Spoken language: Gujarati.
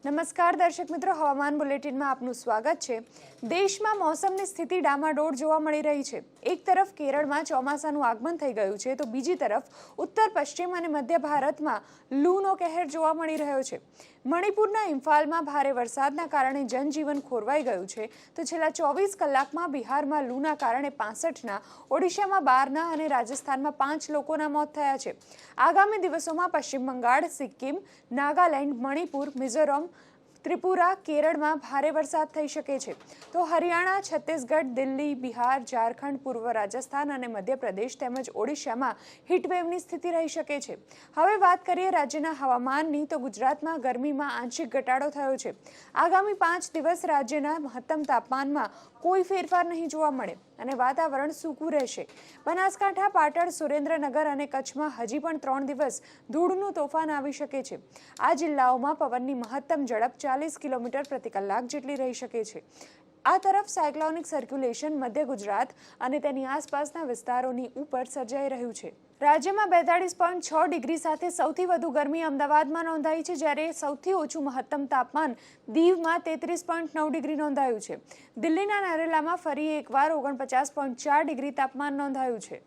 નમસ્કાર દર્શક મિત્રો, હવામાન બુલેટિનમાં આપનું સ્વાગત છે। દેશમાં મોસમની સ્થિતિ ડામાડોળ જોવા મળી રહી છે। એક તરફ કેરળમાં ચોમાસાનું આગમન થઈ ગયું છે, તો બીજી તરફ ઉત્તર પશ્ચિમ અને મધ્ય ભારતમાં લૂનો કહેર જોવા મળી રહ્યો છે। મણિપુરના ઇમ્ફાલમાં ભારે વરસાદના કારણે જનજીવન ખોરવાઈ ગયું છે, તો છેલ્લા 24 કલાકમાં બિહારમાં લૂના કારણે 65ના, ઓડિશામાં 12ના અને રાજસ્થાનમાં 5 લોકોના મોત થયા છે। આગામી દિવસોમાં પશ્ચિમ બંગાળ, સિક્કિમ, નાગાલેન્ડ, મણિપુર, મિઝોરમ, ત્રિપુરા, કેરળમાં ભારે વરસાદ થઈ શકે છે, તો હરિયાણા, છત્તીસગઢ, દિલ્હી, બિહાર, ઝારખંડ, પૂર્વ રાજસ્થાન અને મધ્યપ્રદેશ તેમજ ઓડિશામાં હીટવેવની સ્થિતિ રહી શકે છે। હવે વાત કરીએ રાજ્યના હવામાનની, તો ગુજરાતમાં ગરમીમાં આંશિક ઘટાડો થયો છે। આગામી 5 દિવસ રાજ્યના મહત્તમ તાપમાનમાં કોઈ ફેરફાર નહીં જોવા મળે અને વાતાવરણ સૂકું રહેશે। બનાસકાંઠા, પાટણ, સુરેન્દ્રનગર અને કચ્છમાં હજી પણ 3 દિવસ ધૂળનું તોફાન આવી શકે છે। આ જિલ્લાઓમાં પવનની મહત્તમ ઝડપ 40 કિલોમીટર પ્રતિ કલાક જેટલી રહી શકે છે। આ તરફ સાયક્લોનિક સર્ક્યુલેશન મધ્ય ગુજરાત અને તેની આસપાસના વિસ્તારોની ઉપર સર્જાઈ રહ્યું છે। રાજ્યમાં 42.6 ડિગ્રી સાથે સૌથી વધુ ગરમી અમદાવાદમાં નોંધાઈ છે, જ્યારે સૌથી ઓછું મહત્તમ તાપમાન દીવમાં 33.9 ડિગ્રી નોંધાયું છે। દિલ્હીના નરેલામાં ફરી એકવાર 49.4 ડિગ્રી તાપમાન નોંધાયું છે।